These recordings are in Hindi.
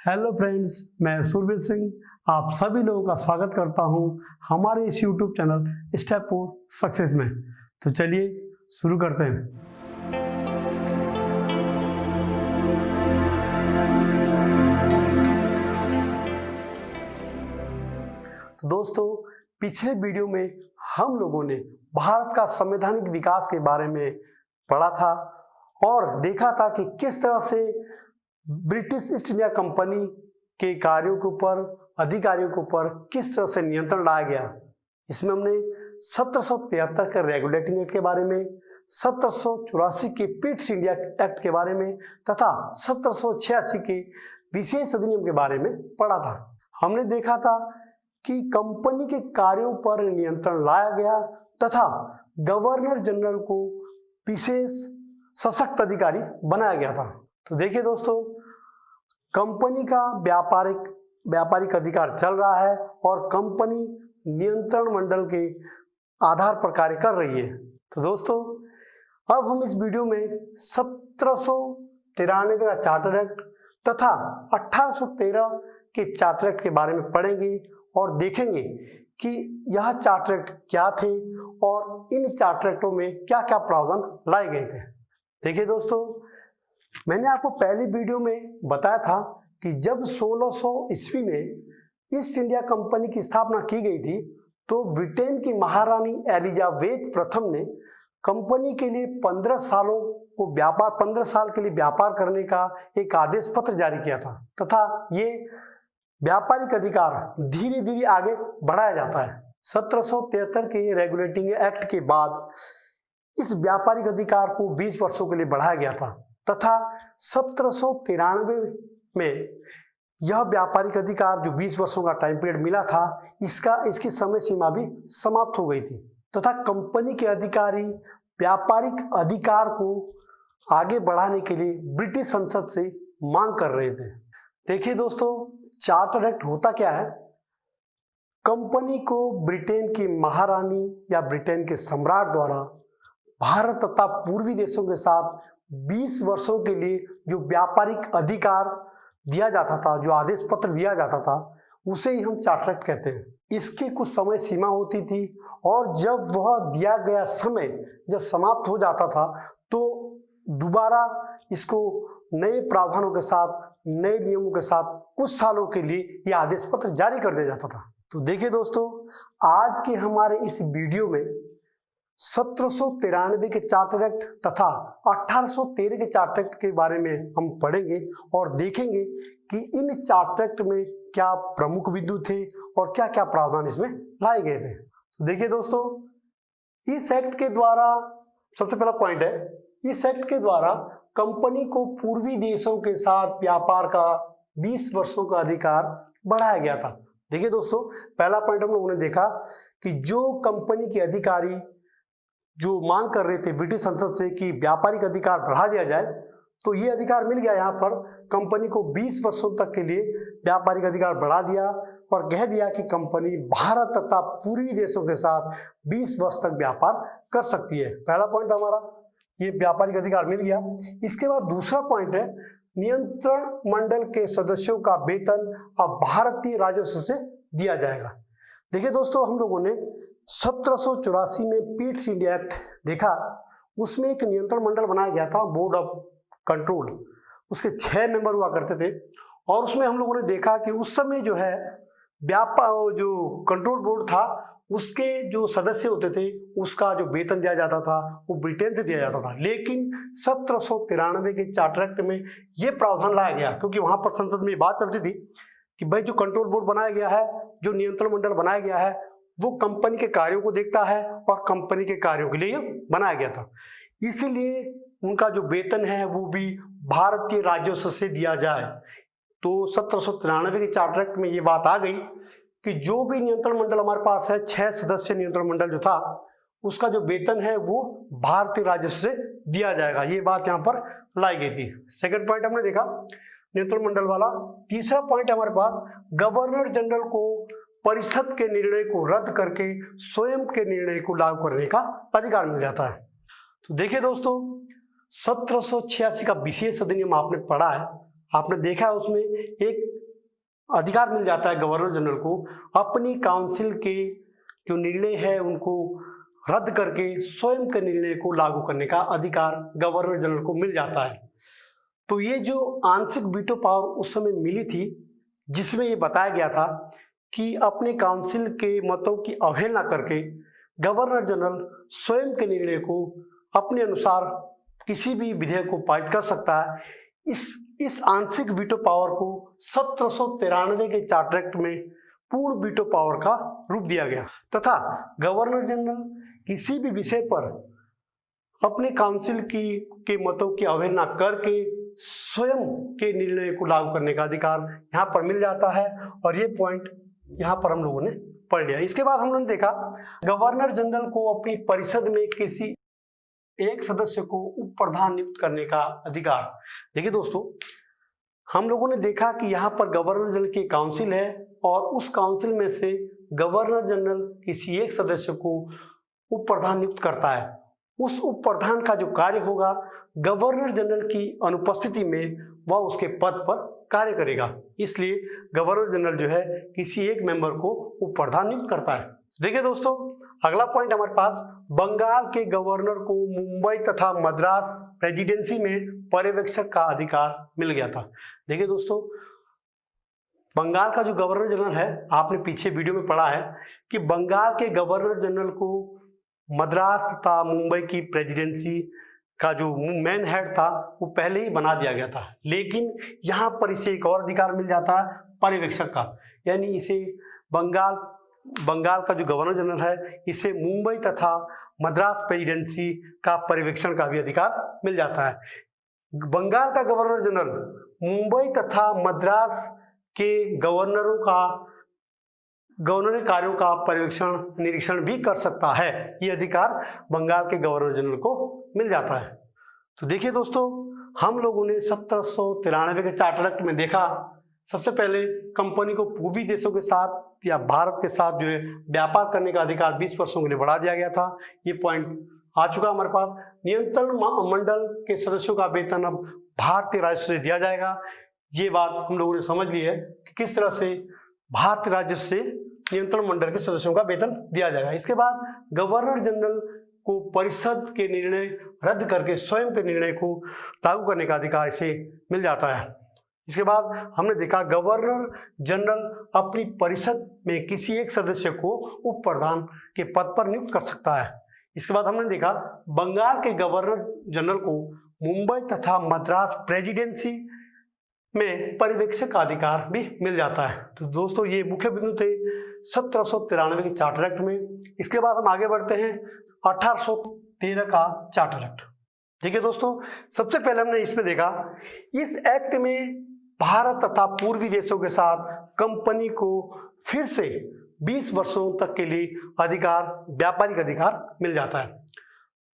हेलो फ्रेंड्स, मैं सुरवीर सिंह आप सभी लोगों का स्वागत करता हूं हमारे इस YouTube channel step for success में। तो चलिए शुरू करते हैं। तो दोस्तों, पिछले वीडियो में हम लोगों ने भारत का संवैधानिक विकास के बारे में पढ़ा था और देखा था कि किस तरह से ब्रिटिश ईस्ट इंडिया कंपनी के कार्यों के ऊपर, अधिकारियों के ऊपर किस तरह से नियंत्रण लाया गया। इसमें हमने 1773 के रेगुलेटिंग एक्ट के बारे में, 1784 के पिट्स इंडिया एक्ट के बारे में तथा 1786 के विशेष अधिनियम के बारे में पढ़ा था। हमने देखा था कि कंपनी के कार्यों पर नियंत्रण लाया गया तथा गवर्नर जनरल को विशेष सशक्त अधिकारी बनाया गया था। तो देखिए दोस्तों, कंपनी का व्यापारिक अधिकार चल रहा है और कंपनी नियंत्रण मंडल के आधार पर कार्य कर रही है। तो दोस्तों, अब हम इस वीडियो में 1793 का चार्टर एक्ट तथा 1813 के चार्टर एक्ट के बारे में पढ़ेंगे और देखेंगे कि यह चार्टर एक्ट क्या थे और इन चार्टर एक्टों में क्या क्या प्रावधान लाए गए थे। देखिए दोस्तों, मैंने आपको पहली वीडियो में बताया था कि जब 1600 ईस्वी में ईस्ट इंडिया कंपनी की स्थापना की गई थी तो ब्रिटेन की महारानी एलिजाबेथ प्रथम ने कंपनी के लिए 15 साल के लिए व्यापार करने का एक आदेश पत्र जारी किया था तथा ये व्यापारिक अधिकार धीरे धीरे आगे बढ़ाया जाता है। 1773 के रेगुलेटिंग एक्ट के बाद इस व्यापारिक अधिकार को 20 वर्षों के लिए बढ़ाया गया था तथा 1793 में यह व्यापारिक अधिकार जो 20 वर्षों का टाइम पीरियड मिला था, इसकी समय सीमा भी समाप्त हो गई थी तथा कंपनी के अधिकारी व्यापारिक अधिकार को आगे बढ़ाने के लिए ब्रिटिश संसद से मांग कर रहे थे। देखिए दोस्तों, चार्टर एक्ट होता क्या है। कंपनी को ब्रिटेन की महारानी या ब्रिटेन के सम्राट द्वारा भारत तथा पूर्वी देशों के साथ 20 वर्षों के लिए जो व्यापारिक अधिकार दिया जाता था, जो आदेश पत्र दिया जाता था, उसे ही हम चार्टर एक्ट कहते हैं। इसकी कुछ समय सीमा होती थी और जब वह दिया गया समय जब समाप्त हो जाता था तो दोबारा इसको नए प्रावधानों के साथ, नए नियमों के साथ कुछ सालों के लिए यह आदेश पत्र जारी कर दिया जाता था। तो देखिए दोस्तों, आज के हमारे इस वीडियो में 1793 के चार्टर एक्ट तथा 1813 के चार्टर एक्ट के बारे में हम पढ़ेंगे और देखेंगे कि इन चार्टर एक्ट में क्या प्रमुख बिंदु थे और क्या क्या प्रावधान इसमें लाए गए थे। तो देखिए दोस्तों, इस एक्ट के द्वारा सबसे पहला पॉइंट है, इस एक्ट के द्वारा कंपनी को पूर्वी देशों के साथ व्यापार का 20 वर्षों का अधिकार बढ़ाया गया था। देखिए दोस्तों, पहला पॉइंट हम लोगों ने देखा कि जो कंपनी के अधिकारी जो मांग कर रहे थे ब्रिटिश संसद से कि व्यापारिक अधिकार बढ़ा दिया जाए, तो ये अधिकार मिल गया। यहाँ पर कंपनी को 20 वर्षों तक के लिए व्यापारिक अधिकार बढ़ा दिया और कह दिया कि कंपनी भारत तथा पूर्वी देशों के साथ 20 वर्ष तक व्यापार कर सकती है। पहला पॉइंट हमारा ये व्यापारिक अधिकार मिल गया। इसके बाद दूसरा पॉइंट है, नियंत्रण मंडल के सदस्यों का वेतन अब भारतीय राजस्व से दिया जाएगा। देखिए दोस्तों, हम लोगों ने 1784 में पिट्स इंडिया एक्ट देखा, उसमें एक नियंत्रण मंडल बनाया गया था, बोर्ड ऑफ कंट्रोल। उसके 6 मेंबर हुआ करते थे और उसमें हम लोगों ने देखा कि उस समय जो है जो कंट्रोल बोर्ड था उसके जो सदस्य होते थे उसका जो वेतन दिया जाता था वो ब्रिटेन से दिया जाता था। लेकिन 1793 के चार्टर एक्ट में ये प्रावधान लाया गया क्योंकि वहां पर संसद में बात चलती थी कि भाई जो कंट्रोल बोर्ड बनाया गया है, जो नियंत्रण मंडल बनाया गया है, वो कंपनी के कार्यों को देखता है और कंपनी के कार्यों के लिए बनाया गया था। इसीलिए उनका जो वेतन है वो भी भारतीय राजस्व से दिया जाए। तो 1793 के चार्टर एक्ट में ये बात आ गई कि जो भी नियंत्रण मंडल हमारे पास है, 6 सदस्य नियंत्रण मंडल जो था, उसका जो वेतन है वो भारतीय राजस्व से दिया जाएगा। ये बात यहाँ पर लाई गई थी। सेकंड पॉइंट हमने देखा नियंत्रण मंडल वाला। तीसरा पॉइंट हमारे पास, गवर्नर जनरल को परिषद के निर्णय को रद्द करके स्वयं के निर्णय को लागू करने का अधिकार मिल जाता है। तो देखिए दोस्तों, 1786 का विशेष अधिनियम आपने पढ़ा है, आपने देखा है उसमें एक अधिकार मिल जाता है गवर्नर जनरल को अपनी काउंसिल के जो निर्णय है उनको रद्द करके स्वयं के निर्णय को लागू करने का अधिकार गवर्नर जनरल को मिल जाता है। तो ये जो आंशिक वीटो पावर उस समय मिली थी, जिसमें ये बताया गया था कि अपने काउंसिल के मतों की अवहेलना करके गवर्नर जनरल स्वयं के निर्णय को अपने अनुसार किसी भी विधेयक को पारित कर सकता है। इस आंशिक वीटो पावर को 1793 के चार्टर एक्ट में पूर्ण वीटो पावर का रूप दिया गया तथा गवर्नर जनरल किसी भी विषय पर अपने काउंसिल के मतों की अवहेलना करके स्वयं के निर्णय को लागू करने का अधिकार यहाँ पर मिल जाता है। और ये पॉइंट यहाँ पर हम लोगों ने पढ़ लिया। इसके बाद हम लोगों ने देखा गवर्नर जनरल को अपनी परिषद में किसी एक सदस्य को उप प्रधान नियुक्त करने का अधिकार। देखिए दोस्तों, हम लोगों ने देखा कि यहाँ पर गवर्नर जनरल की काउंसिल है और उस काउंसिल में से गवर्नर जनरल किसी एक सदस्य को उप प्रधान नियुक्त करता है। उस उप प्रधान का जो कार्य होगा गवर्नर जनरल की अनुपस्थिति में वह उसके पद पर कार्य करेगा, इसलिए गवर्नर जनरल जो है किसी एक मेंबर को उप प्रधान नियुक्त करता है। देखिए दोस्तों, अगला पॉइंट हमारे पास बंगाल के गवर्नर को मुंबई तथा मद्रास प्रेसिडेंसी में पर्यवेक्षक का अधिकार मिल गया था। देखिए दोस्तों, बंगाल का जो गवर्नर जनरल है, आपने पीछे वीडियो में पढ़ा है कि बंगाल के गवर्नर जनरल को मद्रास तथा मुंबई की प्रेसिडेंसी का जो मेन हेड था वो पहले ही बना दिया गया था, लेकिन यहाँ पर इसे एक और अधिकार मिल जाता है पर्यवेक्षक का, यानी इसे बंगाल का जो गवर्नर जनरल है इसे मुंबई तथा मद्रास प्रेसिडेंसी का पर्यवेक्षण का भी अधिकार मिल जाता है। बंगाल का गवर्नर जनरल मुंबई तथा मद्रास के गवर्नरी कार्यों का पर्यवेक्षण निरीक्षण भी कर सकता है। ये अधिकार बंगाल के गवर्नर जनरल को मिल जाता है। तो देखिए दोस्तों, हम लोगों ने 1793 के चार्टर एक्ट में देखा, सबसे पहले कंपनी को पूर्वी देशों के साथ या भारत के साथ जो है व्यापार करने का अधिकार 20 वर्षों के लिए बढ़ा दिया गया था। ये पॉइंट आ चुका हमारे पास। नियंत्रण मंडल के सदस्यों का वेतन अब भारतीय राजस्व से दिया जाएगा। ये बात हम लोगों ने समझ ली है कि किस तरह से भारतीय राजस्व से नियंत्रण मंडल के सदस्यों का वेतन दिया जाएगा। इसके बाद गवर्नर जनरल को परिषद के निर्णय रद्द करके स्वयं के निर्णय को लागू करने का अधिकार इसे मिल जाता है। इसके बाद हमने देखा गवर्नर जनरल अपनी परिषद में किसी एक सदस्य को उप प्रधान के पद पर नियुक्त कर सकता है। इसके बाद हमने देखा बंगाल के गवर्नर जनरल को मुंबई तथा मद्रास प्रेसिडेंसी में पर्यवेक्षक का अधिकार भी मिल जाता है। तो दोस्तों, ये मुख्य बिंदु थे 1793 के चार्टर एक्ट में। इसके बाद हम आगे बढ़ते हैं 1813 का चार्टर एक्ट। देखिए दोस्तों, सबसे पहले हमने इसमें देखा इस एक्ट में भारत तथा पूर्वी देशों के साथ कंपनी को फिर से 20 वर्षों तक के लिए व्यापारिक अधिकार मिल जाता है।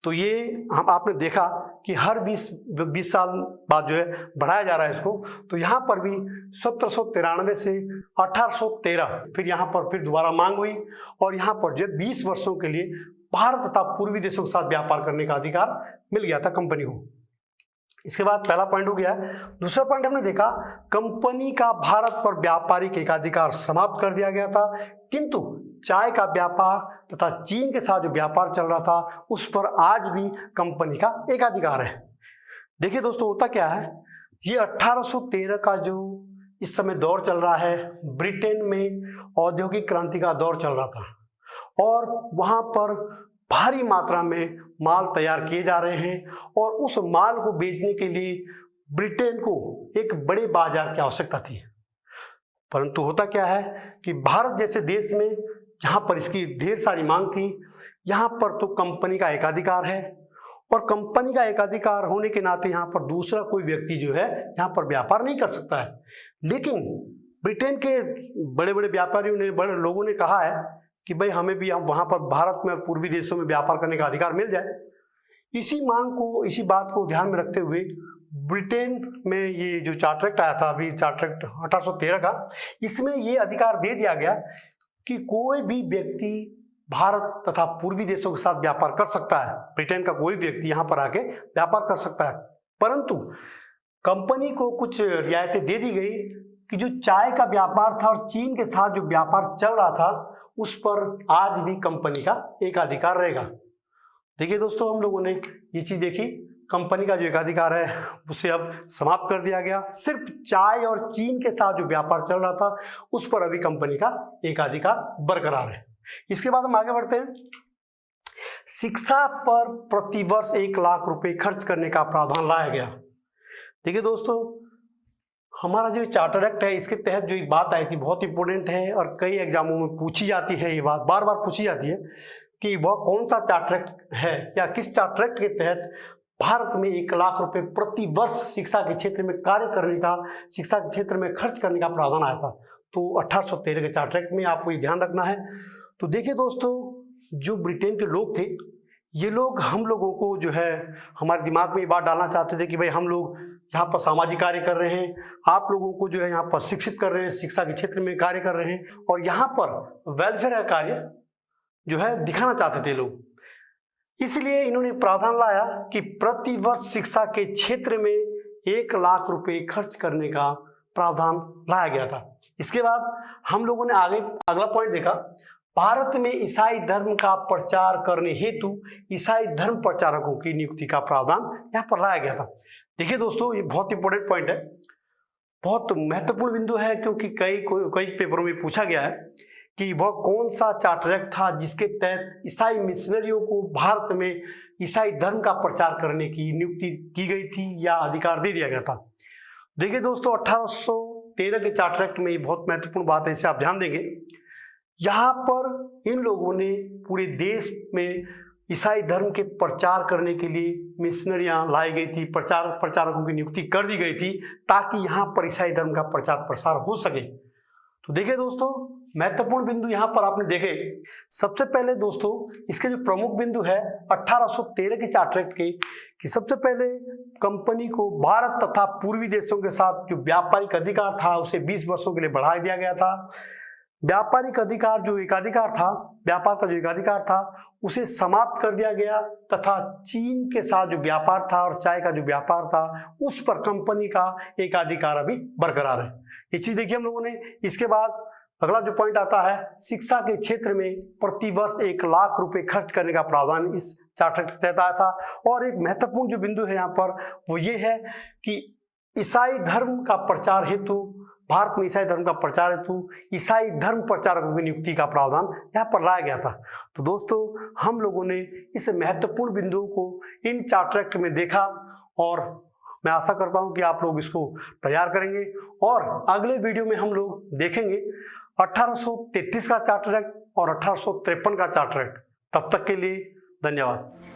तो ये आपने देखा कि हर 20 साल बाद जो है बढ़ाया जा रहा है इसको। तो यहाँ पर भी 1793 से 1813 फिर यहाँ पर फिर दोबारा मांग हुई और यहाँ पर जो 20 वर्षों के लिए भारत तथा पूर्वी देशों के साथ व्यापार करने का अधिकार मिल गया था कंपनी को। इसके बाद पहला पॉइंट हो गया। दूसरा पॉइंट हमने देखा कंपनी का भारत पर व्यापारिक एकाधिकार समाप्त कर दिया गया था, किंतु चाय का व्यापार तथा चीन के साथ जो व्यापार चल रहा था उस पर आज भी कंपनी का एकाधिकार है। देखिए दोस्तों, होता क्या है, ये 1813 का जो इस समय दौर चल रहा है, ब्रिटेन में औद्योगिक क्रांति का दौर चल रहा था और वहां पर भारी मात्रा में माल तैयार किए जा रहे हैं और उस माल को बेचने के लिए ब्रिटेन को एक बड़े बाजार की आवश्यकता थी। परंतु होता क्या है कि भारत जैसे देश में जहां पर इसकी ढेर सारी मांग थी, यहाँ पर तो कंपनी का एकाधिकार है और कंपनी का एकाधिकार होने के नाते यहाँ पर दूसरा कोई व्यक्ति जो है यहाँ पर व्यापार नहीं कर सकता है। लेकिन ब्रिटेन के बड़े बड़े व्यापारियों ने, बड़े लोगों ने कहा है कि भाई हमें भी वहाँ पर भारत में पूर्वी देशों में व्यापार करने का अधिकार मिल जाए। इसी बात को ध्यान में रखते हुए ब्रिटेन में ये जो चार्टर एक्ट आया था, अभी चार्टर एक्ट 1813 का, इसमें ये अधिकार दे दिया गया कि कोई भी व्यक्ति भारत तथा पूर्वी देशों के साथ व्यापार कर सकता है। ब्रिटेन का कोई व्यक्ति यहाँ पर आके व्यापार कर सकता है, परंतु कंपनी को कुछ रियायतें दे दी गई कि जो चाय का व्यापार था और चीन के साथ जो व्यापार चल रहा था उस पर आज भी कंपनी का एकाधिकार रहेगा। देखिए दोस्तों, हम लोगों ने ये चीज देखी, कंपनी का जो एकाधिकार है उसे अब समाप्त कर दिया गया। सिर्फ चाय और चीन के साथ जो व्यापार चल रहा था उस पर अभी कंपनी का एकाधिकार बरकरार है। इसके बाद हम आगे बढ़ते हैं। शिक्षा पर प्रतिवर्ष 1 लाख रुपए खर्च करने का प्रावधान लाया गया। देखिए दोस्तों, हमारा जो चार्टर एक्ट है इसके तहत जो एक बात आई थी बहुत इंपॉर्टेंट है और कई एग्जामों में पूछी जाती है, ये बात बार बार पूछी जाती है कि वह कौन सा चार्टर एक्ट है या किस चार्टर एक्ट के तहत भारत में 1 लाख रुपए प्रति वर्ष शिक्षा के क्षेत्र में कार्य करने का, शिक्षा के क्षेत्र में खर्च करने का प्रावधान आया था। तो 1813 के चार्टर एक्ट में आपको ये ध्यान रखना है। तो देखिए दोस्तों, जो ब्रिटेन के लोग थे ये लोग हम लोगों को जो है हमारे दिमाग में ये बात डालना चाहते थे कि भाई हम लोग यहाँ पर सामाजिक कार्य कर रहे हैं, आप लोगों को जो है यहाँ पर शिक्षित कर रहे हैं, शिक्षा के क्षेत्र में कार्य कर रहे हैं और यहाँ पर वेलफेयर का कार्य जो है दिखाना चाहते थे लोग। इसलिए इन्होंने प्रावधान लाया कि प्रति वर्ष शिक्षा के क्षेत्र में 1 लाख रुपए खर्च करने का प्रावधान लाया गया था। इसके बाद हम लोगों ने आगे अगला पॉइंट देखा, भारत में ईसाई धर्म का प्रचार करने हेतु ईसाई धर्म प्रचारकों की नियुक्ति का प्रावधान यहाँ पर लाया गया था। देखिए दोस्तों, ये बहुत इंपॉर्टेंट पॉइंट है, बहुत महत्वपूर्ण बिंदु है, क्योंकि कई पेपरों में पूछा गया है कि वह कौन सा चार्टर एक्ट था जिसके तहत ईसाई मिशनरियों को भारत में ईसाई धर्म का प्रचार करने की नियुक्ति की गई थी या अधिकार दे दिया गया था। देखिए दोस्तों, 1813 के चार्टर एक्ट में ये बहुत महत्वपूर्ण बात है, इसे आप ध्यान देंगे। यहाँ पर इन लोगों ने पूरे देश में ईसाई धर्म के प्रचार करने के लिए मिशनरियाँ लाई गई थी, प्रचारकों की नियुक्ति कर दी गई थी ताकि यहाँ पर ईसाई धर्म का प्रचार प्रसार हो सके। तो देखिए दोस्तों, महत्वपूर्ण बिंदु यहाँ पर आपने देखे। सबसे पहले दोस्तों, इसके जो प्रमुख बिंदु है 1813 के चार्टर एक्ट के, कि सबसे पहले कंपनी को भारत तथा पूर्वी देशों के साथ जो व्यापारिक अधिकार था उसे 20 वर्षों के लिए बढ़ा दिया गया था। व्यापारिक अधिकार जो एकाधिकार था, व्यापार का जो एकाधिकार था उसे समाप्त कर दिया गया तथा चीन के साथ जो व्यापार था और चाय का जो व्यापार था उस पर कंपनी का एकाधिकार अभी बरकरार है। ये चीज देखिए हम लोगों ने। इसके बाद अगला जो पॉइंट आता है, शिक्षा के क्षेत्र में प्रतिवर्ष 1 लाख रुपए खर्च करने का प्रावधान इस चार्टर के तहत आया था। और एक महत्वपूर्ण जो बिंदु है यहाँ पर वो ये है कि ईसाई धर्म का प्रचार हेतु, भारत में ईसाई धर्म का प्रचार हेतु ईसाई धर्म प्रचारकों की नियुक्ति का प्रावधान यहाँ पर लाया गया था। तो दोस्तों, हम लोगों ने इस महत्वपूर्ण बिंदुओं को इन चार्टर एक्ट में देखा और मैं आशा करता हूँ कि आप लोग इसको तैयार करेंगे और अगले वीडियो में हम लोग देखेंगे 1833 का चार्टर एक्ट और 1853 का चार्टर एक्ट। तब तक के लिए धन्यवाद।